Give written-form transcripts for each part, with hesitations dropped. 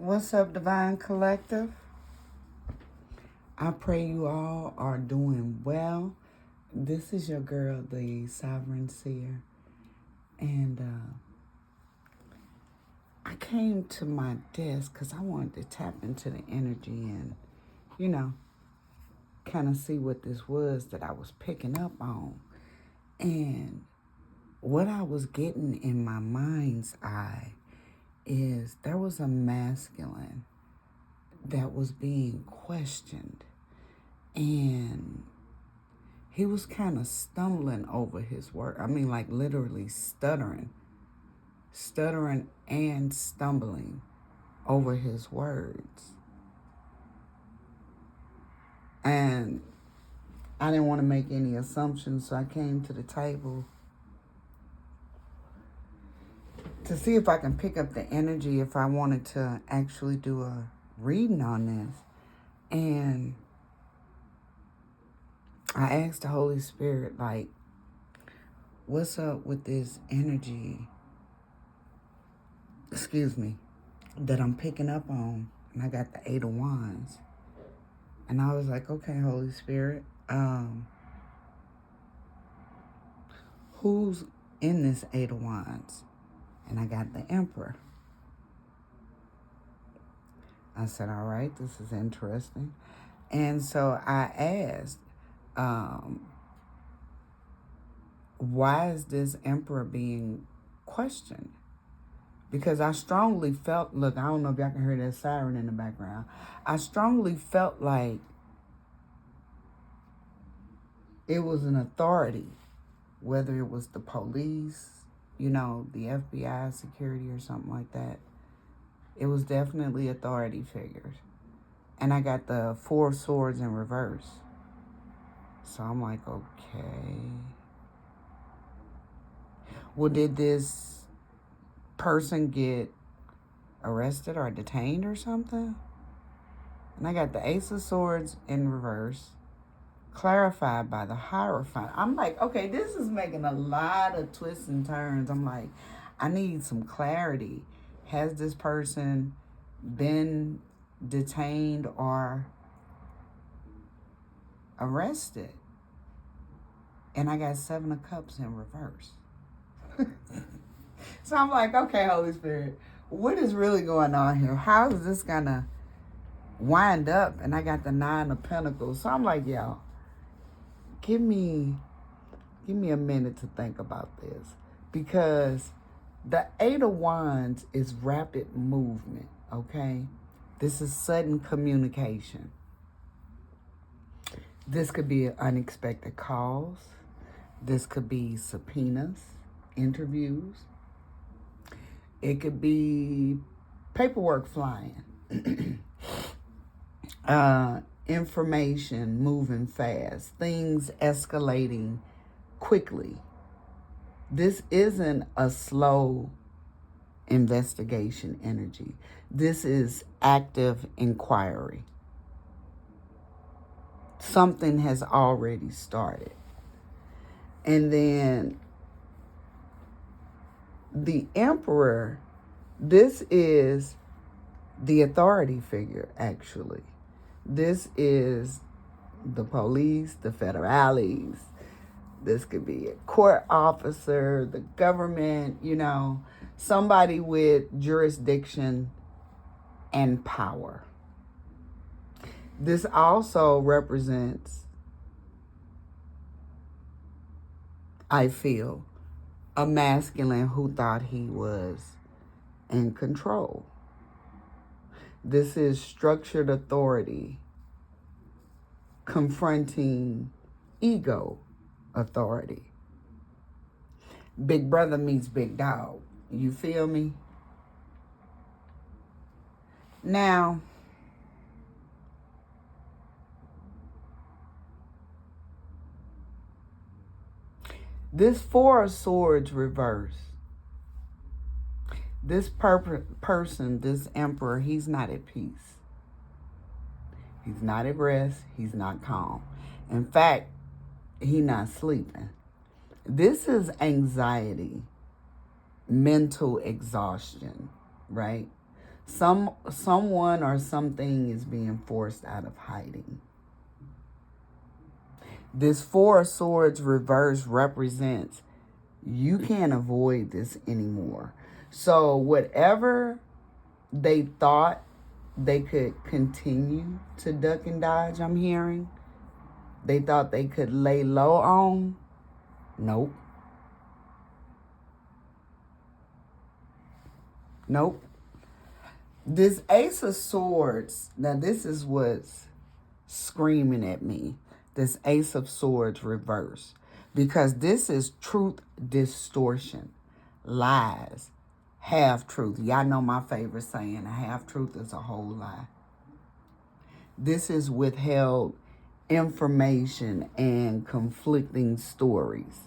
What's up, Divine Collective? I pray you all are doing well. This is your girl, the Sovereign Seer. And I came to my desk because I wanted to tap into the energy and, kind of see what this was that I was picking up on. And what I was getting in my mind's eye is there was a masculine that was being questioned, and he was kind of stumbling over his word. I mean, like literally stuttering and stumbling over his words. And I didn't want to make any assumptions, so I came to the table to see if I can pick up the energy if I wanted to actually do a reading on this. And I asked the Holy Spirit, like, what's up with this energy, that I'm picking up on? And I got the 8 of Wands. And I was like, okay, Holy Spirit, who's in this 8 of Wands? And I got the Emperor. I said, all right, this is interesting. And so I asked, why is this Emperor being questioned? Because I strongly felt, look, I don't know if y'all can hear that siren in the background. I strongly felt like it was an authority, whether it was the police, the FBI, security, or something like that. It was definitely authority figures. And I got the 4 of Swords in reverse. So I'm like, okay. Well, did this person get arrested or detained or something? And I got the Ace of Swords in reverse, clarified by the Hierophant. I'm like, okay, this is making a lot of twists and turns. I'm like, I need some clarity. Has this person been detained or arrested? And I got 7 of Cups in reverse. So I'm like, okay, Holy Spirit, what is really going on here? How is this gonna wind up? And I got the 9 of Pentacles. So I'm like, y'all, give me a minute to think about this, because the 8 of Wands is rapid movement, okay? This is sudden communication. This could be unexpected calls. This could be subpoenas, interviews. It could be paperwork flying. Information moving fast. Things escalating quickly. This isn't a slow investigation energy. This is active inquiry. Something has already started. And then the Emperor, this is the authority figure, actually. This is the police, the federales. This could be a court officer, the government, somebody with jurisdiction and power. This also represents, I feel, a masculine who thought he was in control. This is structured authority confronting ego authority. Big brother meets big dog. You feel me? Now, this 4 of Swords reverse. This person, this Emperor, he's not at peace. He's not at rest. He's not calm. In fact, he's not sleeping. This is anxiety, mental exhaustion, right? Someone or something is being forced out of hiding. This Four of Swords reverse represents you can't avoid this anymore. So whatever they thought they could continue to duck and dodge, I'm hearing, they thought they could lay low on. Nope. Nope. This Ace of Swords, now this is what's screaming at me. This Ace of Swords reverse. Because this is truth distortion, lies, half-truth. Y'all know my favorite saying, a half-truth is a whole lie. This is withheld information and conflicting stories.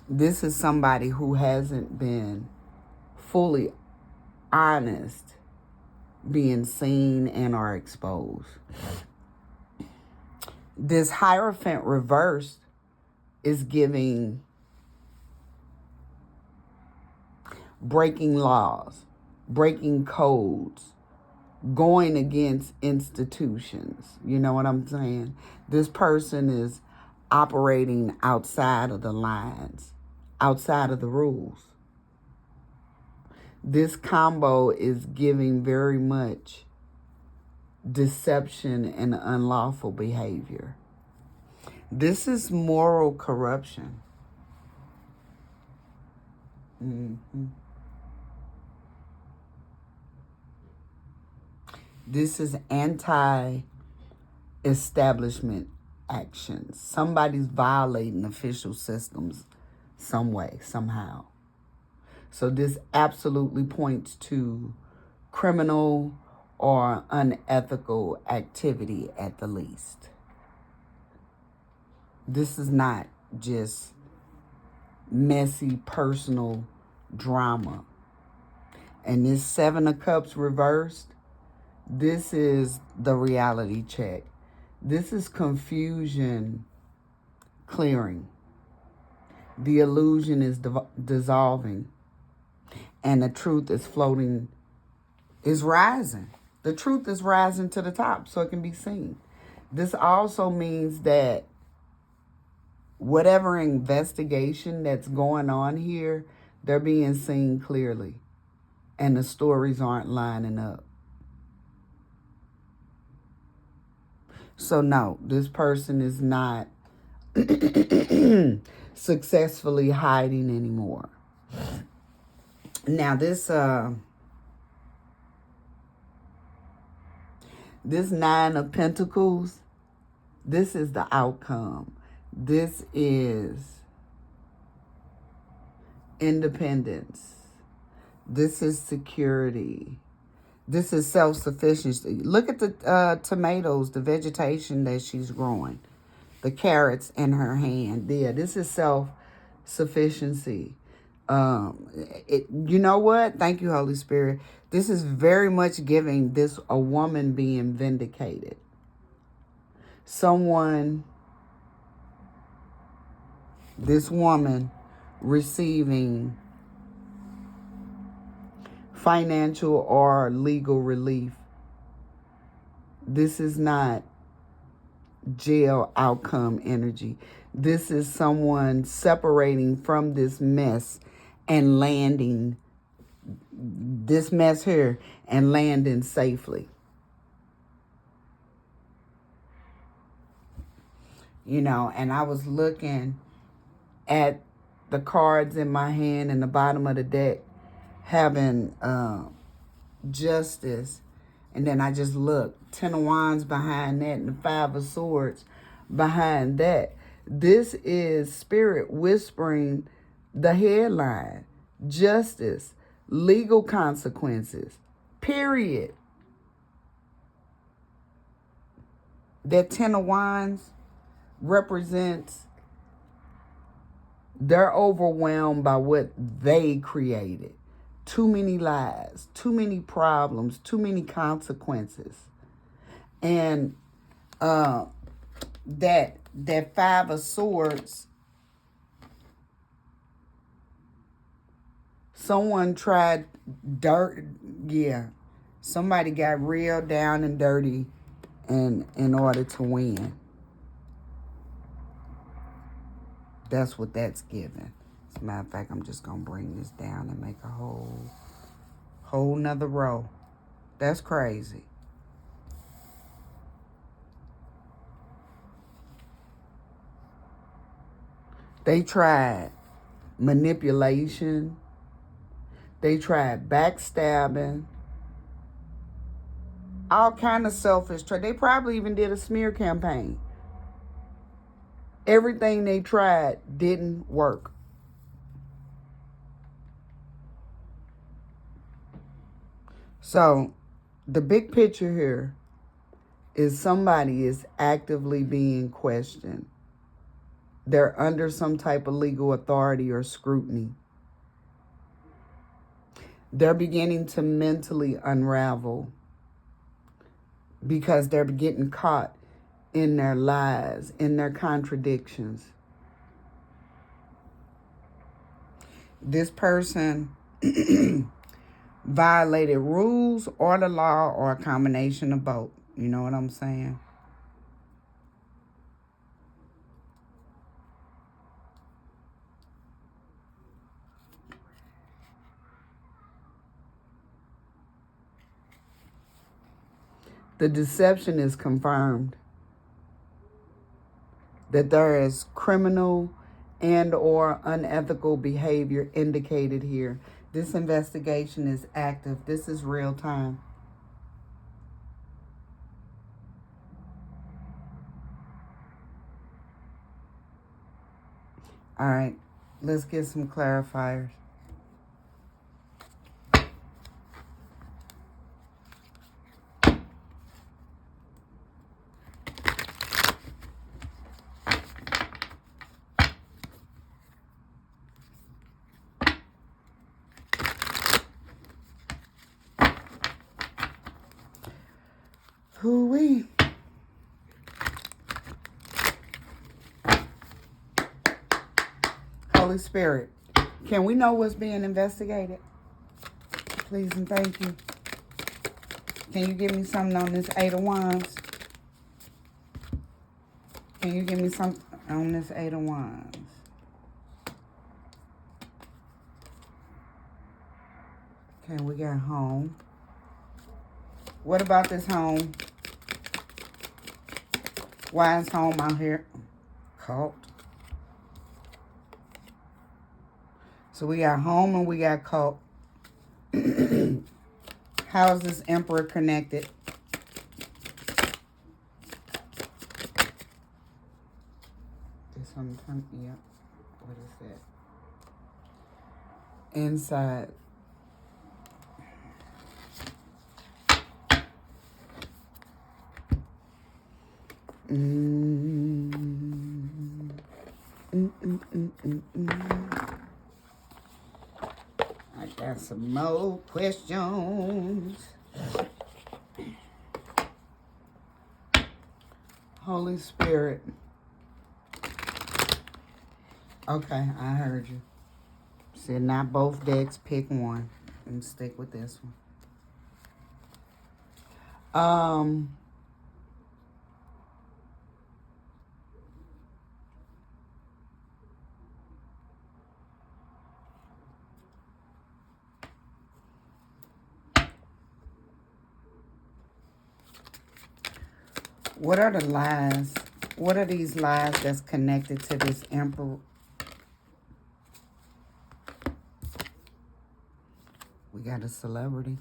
This is somebody who hasn't been fully honest, being seen and are exposed. This Hierophant reversed is giving breaking laws, breaking codes, going against institutions. You know what I'm saying? This person is operating outside of the lines, outside of the rules. This combo is giving very much deception and unlawful behavior. This is moral corruption. This is anti-establishment actions. Somebody's violating official systems some way, somehow. So this absolutely points to criminal or unethical activity at the least. This is not just messy personal drama. And this Seven of Cups reversed, this is the reality check. This is confusion clearing. The illusion is dissolving. And the truth is floating, is rising. The truth is rising to the top so it can be seen. This also means that whatever investigation that's going on here, they're being seen clearly. And the stories aren't lining up. So no, this person is not successfully hiding anymore. Now this Nine of Pentacles, this is the outcome. This is independence. This is security. This is self-sufficiency. Look at the tomatoes, the vegetation that she's growing. The carrots in her hand. Yeah, this is self-sufficiency. You know what? Thank you, Holy Spirit. This is very much giving this a woman being vindicated. This woman receiving financial or legal relief. This is not jail outcome energy. This is someone separating from this mess and landing this mess here and landing safely. You know, and I was looking at the cards in my hand in the bottom of the deck having justice. And then I just looked. 10 of Wands behind that and the 5 of Swords behind that. This is Spirit whispering the headline. Justice. Legal consequences. Period. That 10 of Wands represents they're overwhelmed by what they created. Too many lies, too many problems, too many consequences. And that 5 of Swords, someone tried Yeah. Somebody got real down and dirty in order to win. That's what that's giving. As a matter of fact, I'm just going to bring this down and make a whole nother row. That's crazy. They tried manipulation. They tried backstabbing. All kind of selfish. They probably even did a smear campaign. Everything they tried didn't work. So, the big picture here is somebody is actively being questioned. They're under some type of legal authority or scrutiny. They're beginning to mentally unravel because they're getting caught in their lies, in their contradictions. This person violated rules or the law or a combination of both. You know what I'm saying? The deception is confirmed. That there is criminal and or unethical behavior indicated here. This investigation is active. This is real time. All right, let's get some clarifiers. Hoo-wee. Holy Spirit, can we know what's being investigated? Please and thank you. Can you give me something on this 8 of Wands? Can you give me something on this 8 of Wands? Okay, we got home. What about this home? Why is home out here? Cult. So we got home and we got cult. How is this Emperor connected? This one, yeah. What is that? Inside. I got some more questions. Holy Spirit. Okay, I heard you. Said not both decks, pick one. And stick with this one. What are the lies? What are these lies that's connected to this Emperor? We got a celebrity.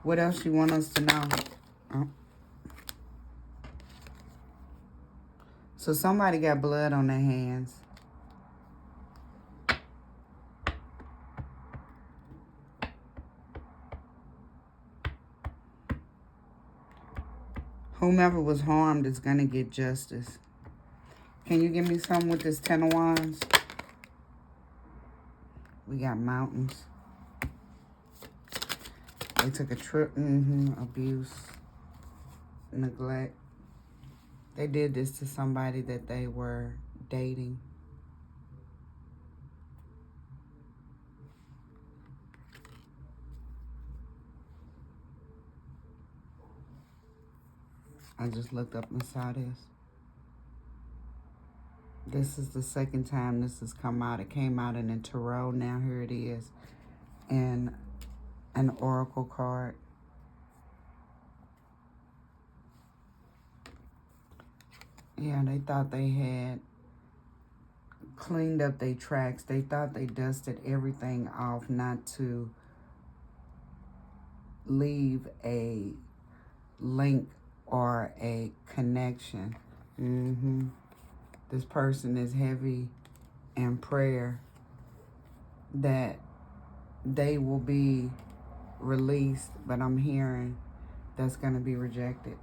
What else you want us to know? Oh. So somebody got blood on their hands. Whomever was harmed is going to get justice. Can you give me something with this 10 of Wands? We got mountains. They took a trip. Abuse. Neglect. They did this to somebody that they were dating. I just looked up and saw this. This is the second time this has come out. It came out in a tarot. Now here it is in an oracle card. Yeah, they thought they had cleaned up their tracks. They thought they dusted everything off not to leave a link or a connection. This person is heavy in prayer that they will be released, but I'm hearing that's going to be rejected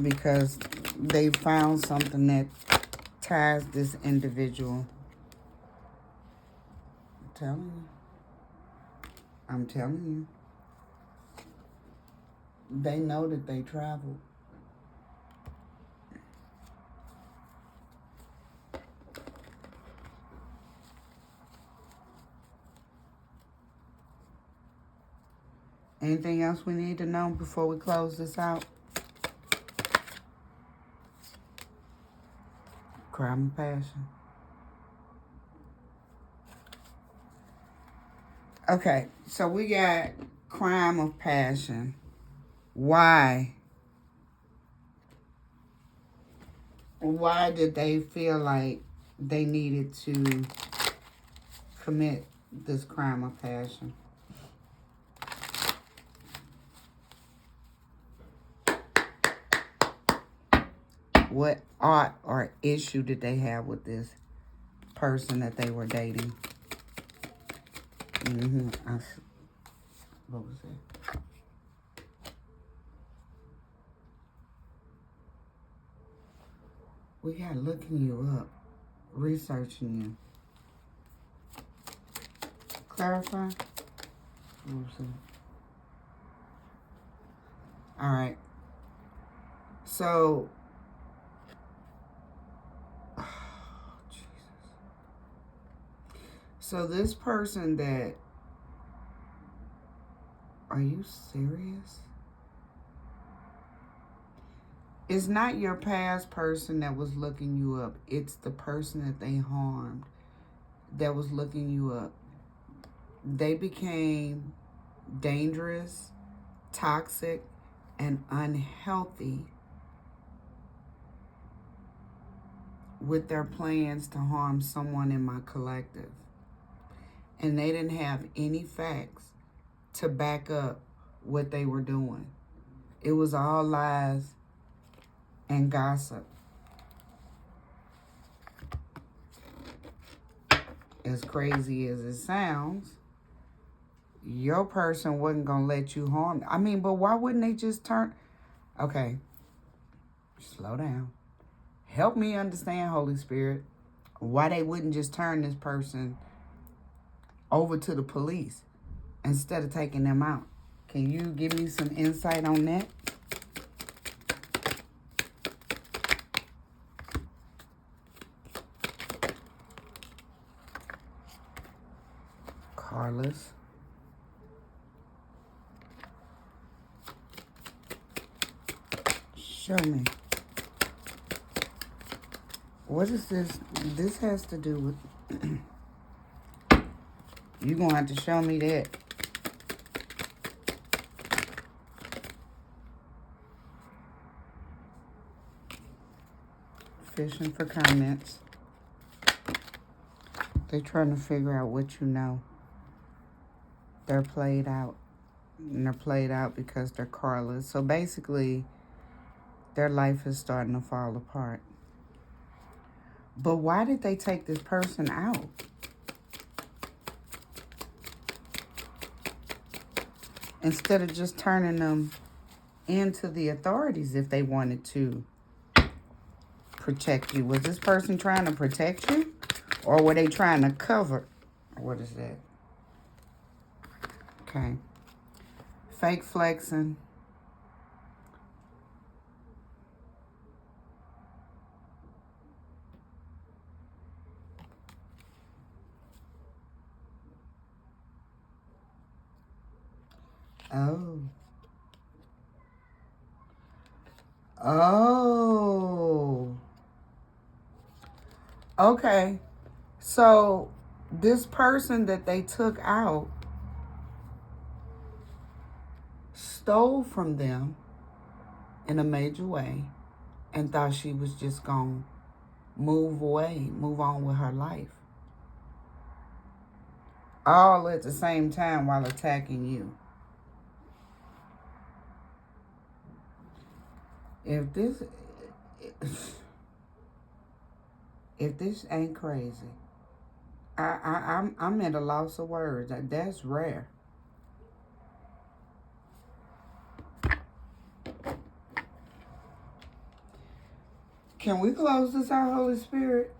because they found something that ties this individual. I'm telling you. They know that they traveled. Anything else we need to know before we close this out? Crime of passion. Okay, so we got crime of passion. Why? Why did they feel like they needed to commit this crime of passion? What ought or issue did they have with this person that they were dating? What was it? We got looking you up, researching you. Clarify? What was it? All right. So, So this person that, are you serious? It's not your past person that was looking you up. It's the person that they harmed that was looking you up. They became dangerous, toxic, and unhealthy with their plans to harm someone in my collective. And they didn't have any facts to back up what they were doing. It was all lies and gossip. As crazy as it sounds, your person wasn't going to let you harm. I mean, but why wouldn't they just turn? Okay, slow down. Help me understand, Holy Spirit, why they wouldn't just turn this person over to the police instead of taking them out. Can you give me some insight on that? Carlos. Show me. What is this? This has to do with... You're going to have to show me that. Fishing for comments. They're trying to figure out what you know. They're played out. And they're played out because they're Carlos. So basically, their life is starting to fall apart. But why did they take this person out? Instead of just turning them into the authorities if they wanted to protect you. Was this person trying to protect you? Or were they trying to cover? What is that? Okay. Fake flexing. Oh. Oh. Okay. So this person that they took out stole from them in a major way and thought she was just going to move away, move on with her life. All at the same time while attacking you. If this ain't crazy, I'm at a loss of words. That's rare. Can we close this out, Holy Spirit?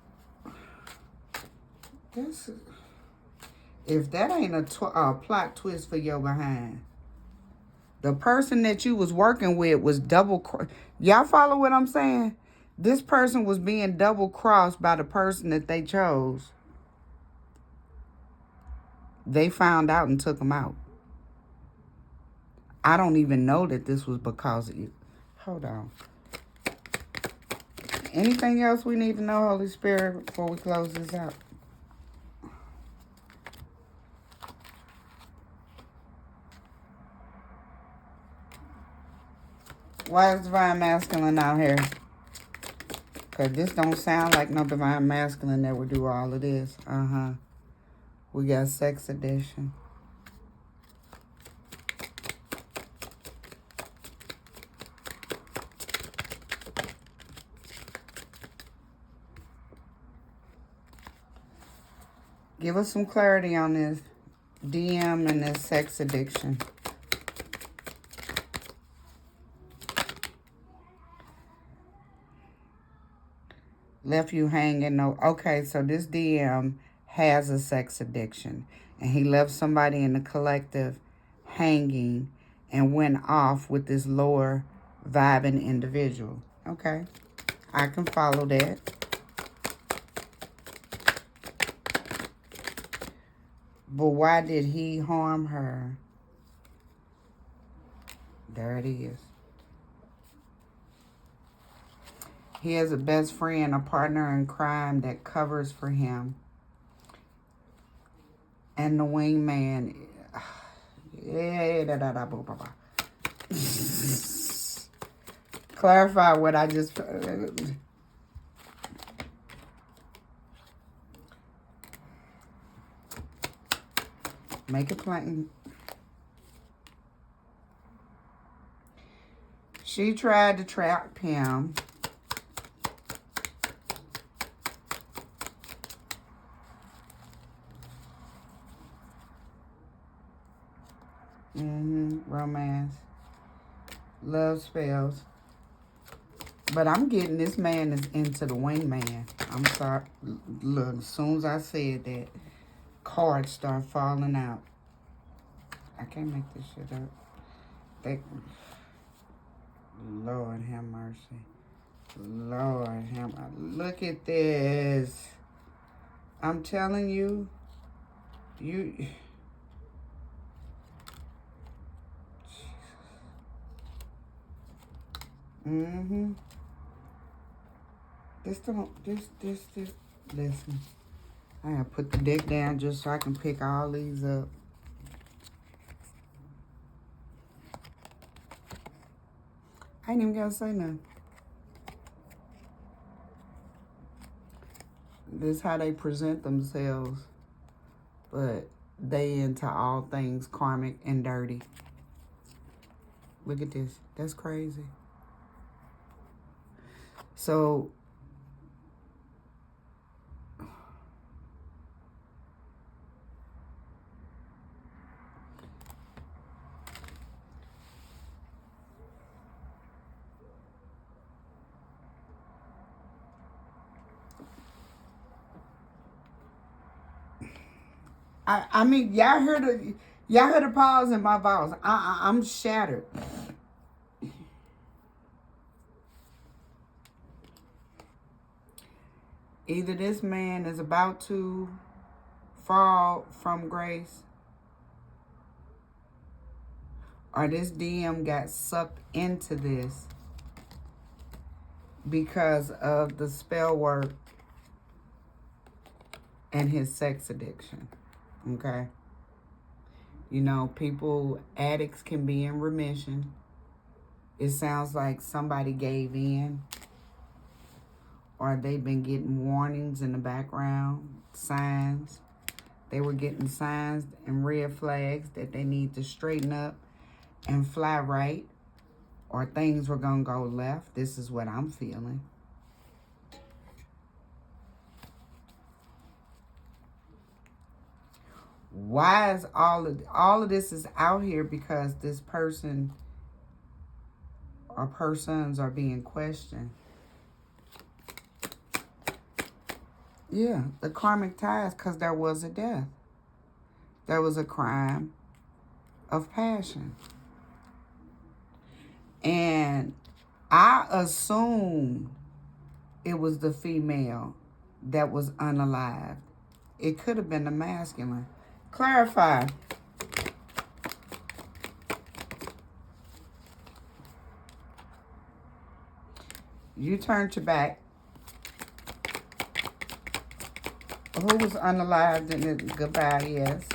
That's if that ain't a plot twist for your behind. The person that you was working with was y'all follow what I'm saying? This person was being double crossed by the person that they chose. They found out and took him out. I don't even know that this was because of you. Hold on. Anything else we need to know, Holy Spirit, before we close this out? Why is divine masculine out here? Because this don't sound like no divine masculine that would do all of this. We got sex addiction. Give us some clarity on this DM and this sex addiction. Left you hanging. No. Okay, so this DM has a sex addiction. And he left somebody in the collective hanging and went off with this lower vibing individual. Okay, I can follow that. But why did he harm her? There it is. He has a best friend, a partner in crime that covers for him. And the wingman. Clarify what I just... Make it plain. She tried to trap him. Romance. Love spells. But I'm getting this man is into the wingman. I'm sorry. Look, as soon as I said that, cards start falling out. I can't make this shit up. Lord have mercy. Lord have mercy. Look at this. I'm telling you, This, listen. I gotta put the deck down just so I can pick all these up. I ain't even gotta say nothing. This is how they present themselves, but they into all things karmic and dirty. Look at this. That's crazy. So I mean, y'all heard the pause in my voice. I'm shattered. Either this man is about to fall from grace, or this DM got sucked into this because of the spell work and his sex addiction. Okay? You know, addicts can be in remission. It sounds like somebody gave in, or they've been getting warnings in the background, signs. They were getting signs and red flags that they need to straighten up and fly right, or things were going to go left. This is what I'm feeling. Why is all of this is out here? Because this person or persons are being questioned. Yeah, the karmic ties, because there was a death. There was a crime of passion. And I assumed it was the female that was unalived. It could have been the masculine. Clarify. You turned your back. Who was unalived in the goodbye? Yes.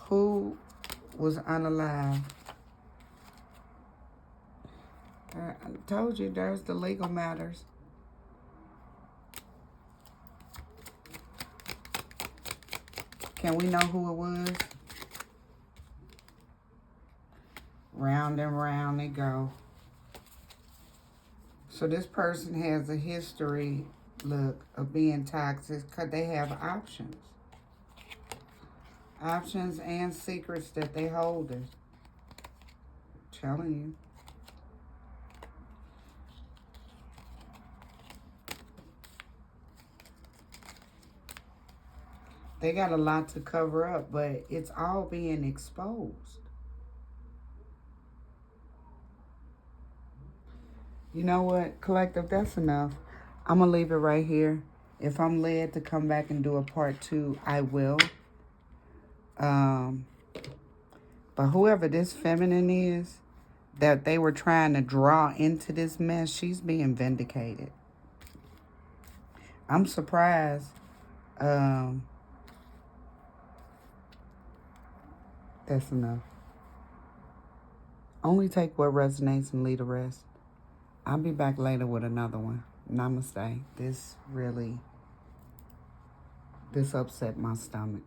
Who was unalived? I told you there's the legal matters. Can we know who it was? Round and round they go. So this person has a history, look, of being toxic because they have options. Options and secrets that they hold. Telling you. They got a lot to cover up, but it's all being exposed. You know what, collective, that's enough. I'm going to leave it right here. If I'm led to come back and do a part 2, I will. But whoever this feminine is that they were trying to draw into this mess, she's being vindicated. I'm surprised. That's enough. Only take what resonates and leave the rest. I'll be back later with another one. Namaste. This upset my stomach.